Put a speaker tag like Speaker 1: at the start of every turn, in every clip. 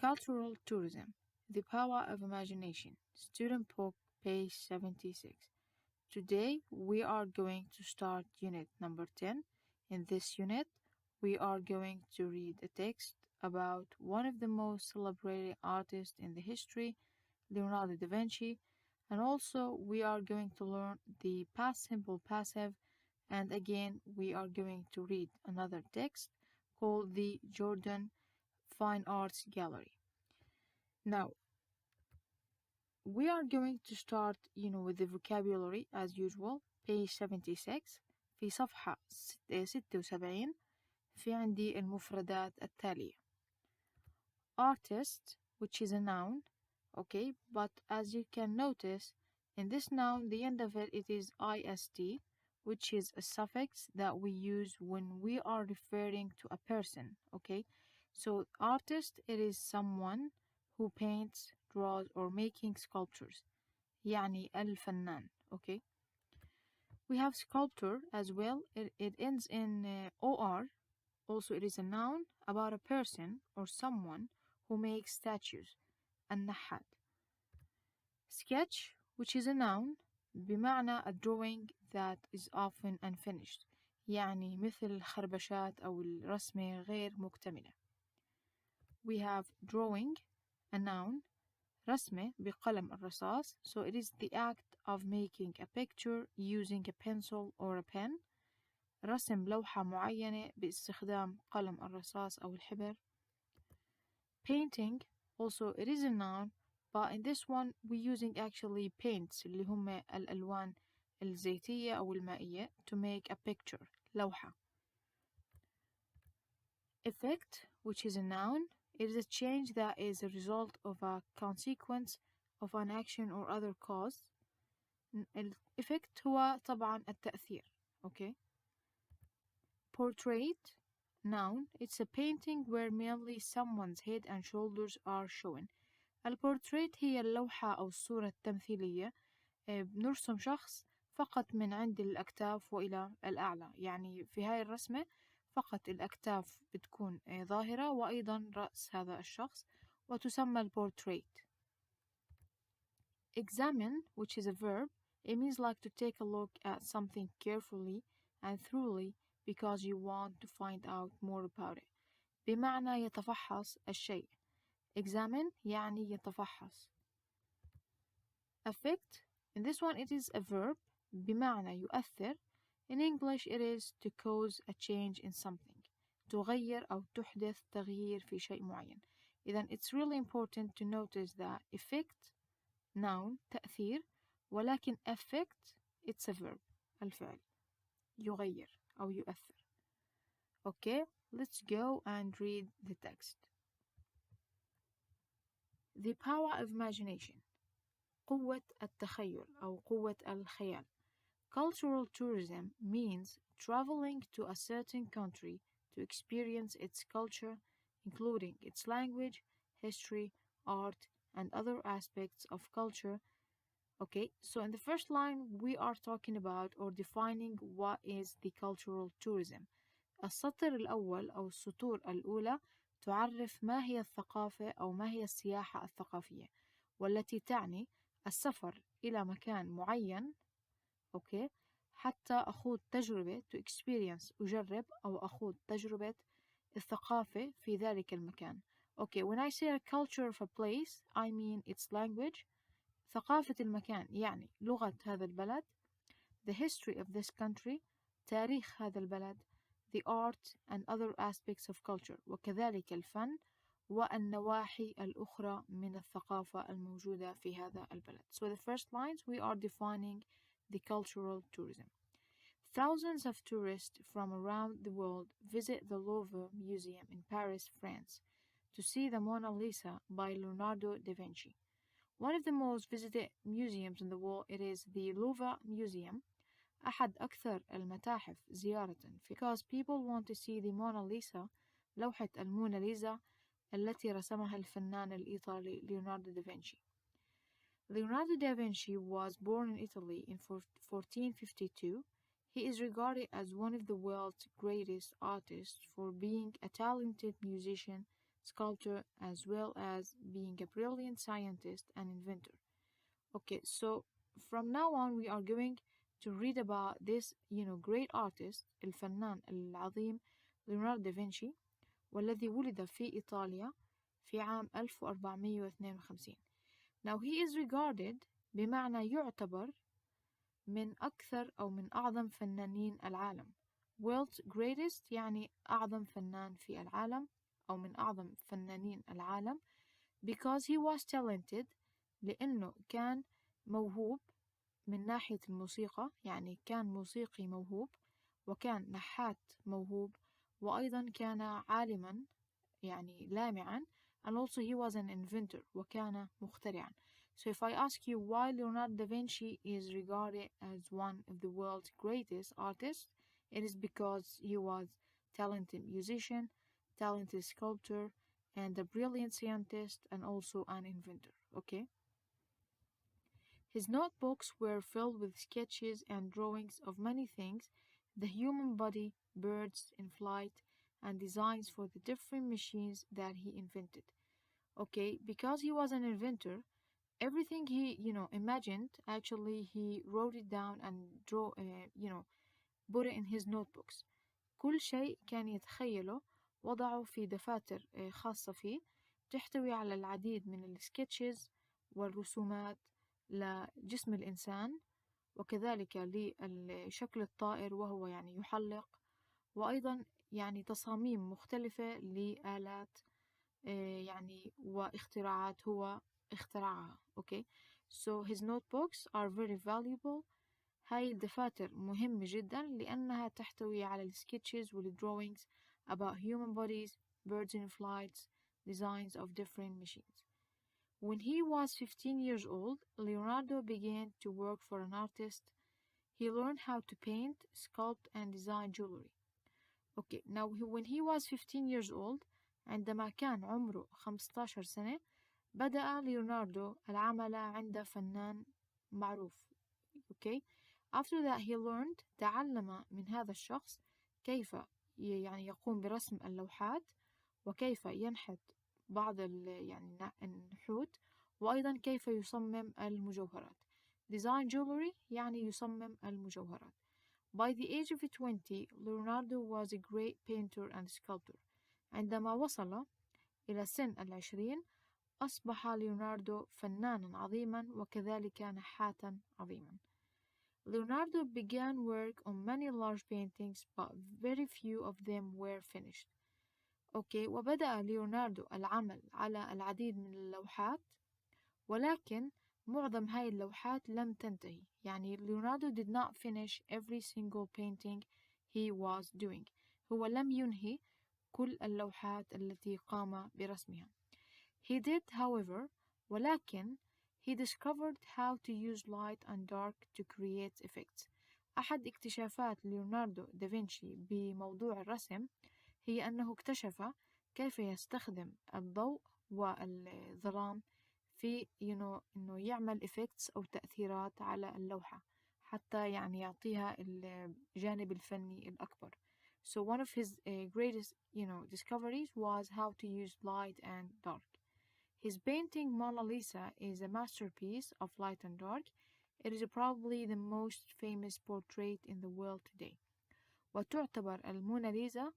Speaker 1: Cultural tourism, the power of imagination. Student book, page 76. Today we are going to start unit number 10. In this unit, we are going to read a text about one of the most celebrated artists in the history, Leonardo da Vinci, and also we are going to learn the past simple passive, and again we are going to read another text called the Jordan Fine Arts Gallery. Now, we are going to start with the vocabulary as usual. page 76. في صفحة 76 في عندي المفردات التالية. Artist, which is a noun, okay, but as you can notice, in this noun, the end of it is ist, which is a suffix that we use when we are referring to a person, okay? So artist, it is someone who paints, draws, or making sculptures. يعني الفنان, okay? We have sculptor as well. It ends in or. Also, it is a noun about a person or someone who makes statues. النحات. Sketch, which is a noun, بمعنى a drawing that is often unfinished. يعني مثل الخربشات أو الرسمة غير مكتملة. We have drawing, a noun, رسمة بقلم الرصاص, so it is the act of making a picture using a pencil or a pen. رسم لوحة معينة باستخدام قلم الرصاص أو الحبر. Painting, also it is a noun, but in this one we're using actually paints اللي هم الألوان الزيتية أو المائية to make a picture, لوحة. Effect, which is a noun, it is a change that is a result of a consequence of an action or other cause. الإفكت هو طبعا التأثير, okay? Portrait, noun, it's a painting where mainly someone's head and shoulders are shown. البورتريت هي اللوحة أو الصورة التمثيلية، بنرسم شخص فقط من عند الأكتاف وإلى الأعلى، يعني في هاي الرسمة فقط الأكتاف بتكون ظاهرة وأيضا رأس هذا الشخص، وتسمى البورتريت. Examine, which is a verb, it means like to take a look at something carefully and thoroughly because you want to find out more about it. بمعنى يتفحص الشيء. Examine يعني يتفحص. Affect, in this one it is a verb بمعنى يؤثر. In English it is to cause a change in something. تغير أو تحدث تغيير في شيء معين. إذن it's really important to notice that effect, noun, تأثير، ولكن affect it's a verb, الفعل، يغير أو يؤثر. Okay, let's go and read the text. The power of imagination. قوة التخيل أو قوة الخيال. Cultural tourism means traveling to a certain country to experience its culture, including its language, history, art, and other aspects of culture. Okay, so in the first line, we are talking about or defining what is the cultural tourism. السطر الأول أو السطور الأولى تعرف ما هي الثقافة أو ما هي السياحة الثقافية، والتي تعني السفر إلى مكان معين، أوكي، حتى أخوض تجربة to experience أجرب أو أخوض تجربة الثقافة في ذلك المكان. Okay, when I say a culture of a place, I mean its language. ثقافة المكان يعني لغة هذا البلد. The history of this country, تاريخ هذا البلد. The art and other aspects of culture, وكذلك الفن والنواحي الأخرى من الثقافة الموجودة في هذا البلد. So the first lines we are defining the cultural tourism. Thousands of tourists from around the world visit the Louvre Museum in Paris, France, to see the Mona Lisa by Leonardo da Vinci. One of the most visited museums in the world, it is the Louvre Museum. أحد أكثر المتاحف زيارة because people want to see the Mona Lisa, لوحة الموناليزا التي رسمها الفنان الإيطالي ليوناردو دافنشي. Leonardo da Vinci was born in Italy in 1452. He is regarded as one of the world's greatest artists for being a talented musician, sculptor, as well as being a brilliant scientist and inventor. Okay, so from now on we are going to read about this, great artist, الفنان العظيم ليوناردو دافنشي، والذي ولد في إيطاليا في عام 1452. Now he is regarded بمعنى يعتبر من أكثر أو من أعظم فنانين العالم. World's greatest يعني أعظم فنان في العالم أو من أعظم فنانين العالم because he was talented لأنه كان موهوب من ناحية الموسيقى، يعني كان موسيقي موهوب، وكان نحات موهوب، وأيضا كان عالما يعني لامعا، and also he was an inventor وكان مخترعا. So if I ask you why Leonardo da Vinci is regarded as one of the world's greatest artists, it is because he was talented musician, talented sculptor, and a brilliant scientist and also an inventor. Okay? His notebooks were filled with sketches and drawings of many things: the human body, birds in flight, and designs for the different machines that he invented. Okay, because he was an inventor, everything he, imagined, actually he wrote it down and put it in his notebooks. كل شيء كان يتخيله وضعه في دفاتر خاصة فيه، تحتوي على العديد من السكتشز والرسومات لجسم الإنسان، وكذلك لشكل الطائر وهو يعني يحلق، وأيضا يعني تصاميم مختلفة لآلات يعني واختراعات هو اخترعها. okay, so his notebooks are very valuable. هاي الدفاتر مهمة جدا لأنها تحتوي على السكتشز والدروينجز about human bodies, birds in flights, designs of different machines. When he was 15 years old, Leonardo began to work for an artist. He learned how to paint, sculpt, and design jewelry. Okay, now when he was 15 years old, عندما كان عمره 15 سنة، بدأ ليوناردو العمل عند فنان معروف. Okay, after that he learned، تعلم من هذا الشخص كيف يعني يقوم برسم اللوحات، وكيف ينحت بعض يعني النحوت، وأيضا كيف يصمم المجوهرات. design jewelry يعني يصمم المجوهرات. By the age of 20, Leonardo was a great painter and sculptor. عندما وصل إلى سن 20 أصبح ليوناردو فنانا عظيما وكذلك نحاتا عظيما. Leonardo began work on many large paintings, but very few of them were finished. أوكي، وبدأ ليوناردو العمل على العديد من اللوحات، ولكن معظم هاي اللوحات لم تنتهي. يعني ليوناردو did not finish every single painting he was doing. هو لم ينهي كل اللوحات التي قام برسمها. He did, however، ولكن he discovered how to use light and dark to create effects. أحد اكتشافات ليوناردو دافنشي بموضوع الرسم هي أنه اكتشف كيف يستخدم الضوء والظلام في إنه يعمل effects أو تأثيرات على اللوحة حتى يعني يعطيها الجانب الفني الأكبر. So one of his greatest discoveries was how to use light and dark. His painting Mona Lisa is a masterpiece of light and dark. It is probably the most famous portrait in the world today. وتعتبر الموناليزا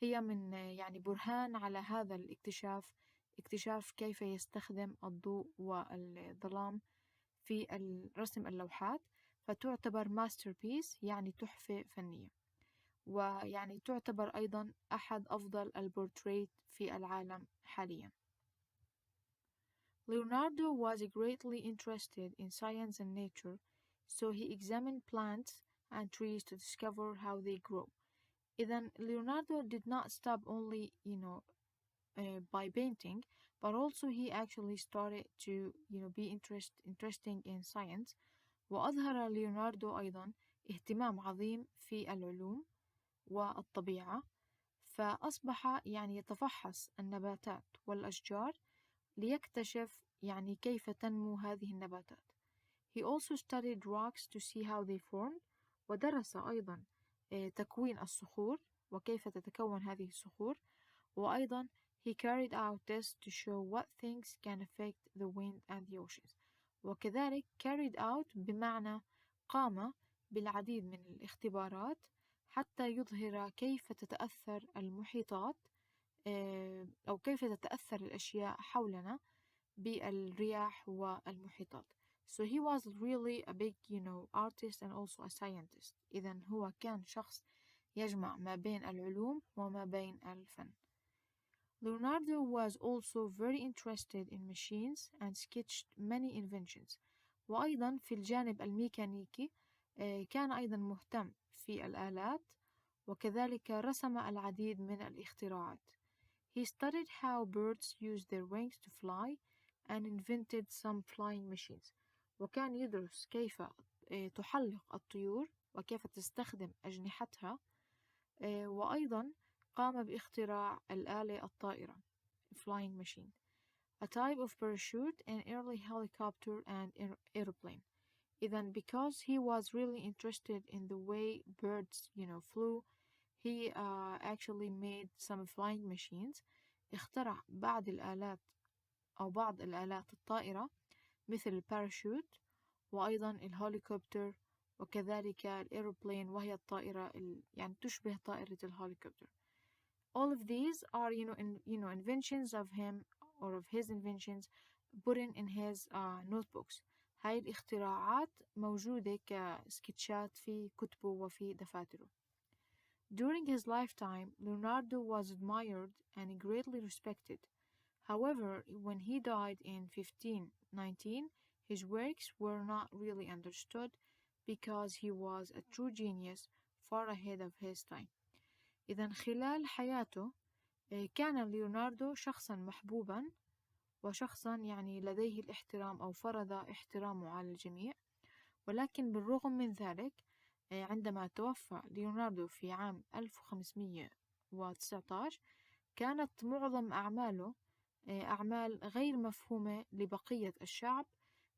Speaker 1: هي من يعني برهان على هذا الاكتشاف، اكتشاف كيف يستخدم الضوء والظلام في رسم اللوحات، فتعتبر masterpiece يعني تحفة فنية، ويعني تعتبر أيضا أحد أفضل البورتريت في العالم حاليا. Leonardo was greatly interested in science and nature, so he examined plants and trees to discover how they grow. إذن Leonardo did not stop only, by painting, but also he actually started to, be interesting in science. وأظهر ليوناردو أيضا اهتمام عظيم في العلوم والطبيعة، فأصبح يعني يتفحص النباتات والأشجار ليكتشف يعني كيف تنمو هذه النباتات. He also studied rocks to see how they formed، ودرس أيضا تكوين الصخور وكيف تتكون هذه الصخور، وأيضا He carried out tests to show what things can affect the wind and the oceans. وكذلك carried out بمعنى قام بالعديد من الاختبارات حتى يظهر كيف تتأثر المحيطات أو كيف تتأثر الأشياء حولنا بالرياح والمحيطات. So he was really a big, artist and also a scientist. إذا هو كان شخص يجمع ما بين العلوم وما بين الفن. Leonardo was also very interested in machines and sketched many inventions. وأيضا في الجانب الميكانيكي كان أيضا مهتم في الآلات وكذلك رسم العديد من الاختراعات. He studied how birds use their wings to fly and invented some flying machines. وكان يدرس كيف تحلق الطيور وكيف تستخدم أجنحتها وأيضا قام باختراع الآلة الطائرة flying machine, a type of parachute, an early helicopter and airplane. إذا because he was really interested in the way birds flew, he actually made some flying machines. اخترع بعض الآلات أو بعض الآلات الطائرة مثل الباراشوت وأيضا الهوليكوبتر وكذلك الإيروبلين وهي الطائرة يعني تشبه طائرة الهوليكوبتر. All of these are inventions of him or of his inventions put in his notebooks. هاي الاختراعات موجودة كسكتشات في كتبه وفي دفاتره. During his lifetime, Leonardo was admired and greatly respected. However, when he died in 1519, his works were not really understood because he was a true genius far ahead of his time. إذا خلال حياته كان ليوناردو شخصا محبوبا وشخصا يعني لديه الاحترام أو فرض احترامه على الجميع، ولكن بالرغم من ذلك عندما توفى ليوناردو في عام 1519 كانت معظم أعماله أعمال غير مفهومة لبقية الشعب،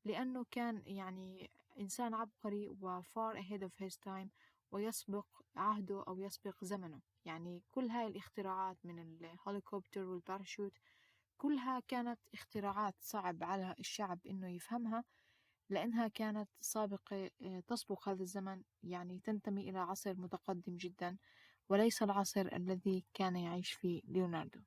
Speaker 1: لأنه كان يعني إنسان عبقري و far ahead of his time ويسبق عهده أو يسبق زمنه. يعني كل هاي الاختراعات من الهليكوبتر والباراشوت كلها كانت اختراعات صعب على الشعب إنه يفهمها لأنها كانت سابقة تسبق هذا الزمن، يعني تنتمي إلى عصر متقدم جدا وليس العصر الذي كان يعيش فيه ليوناردو.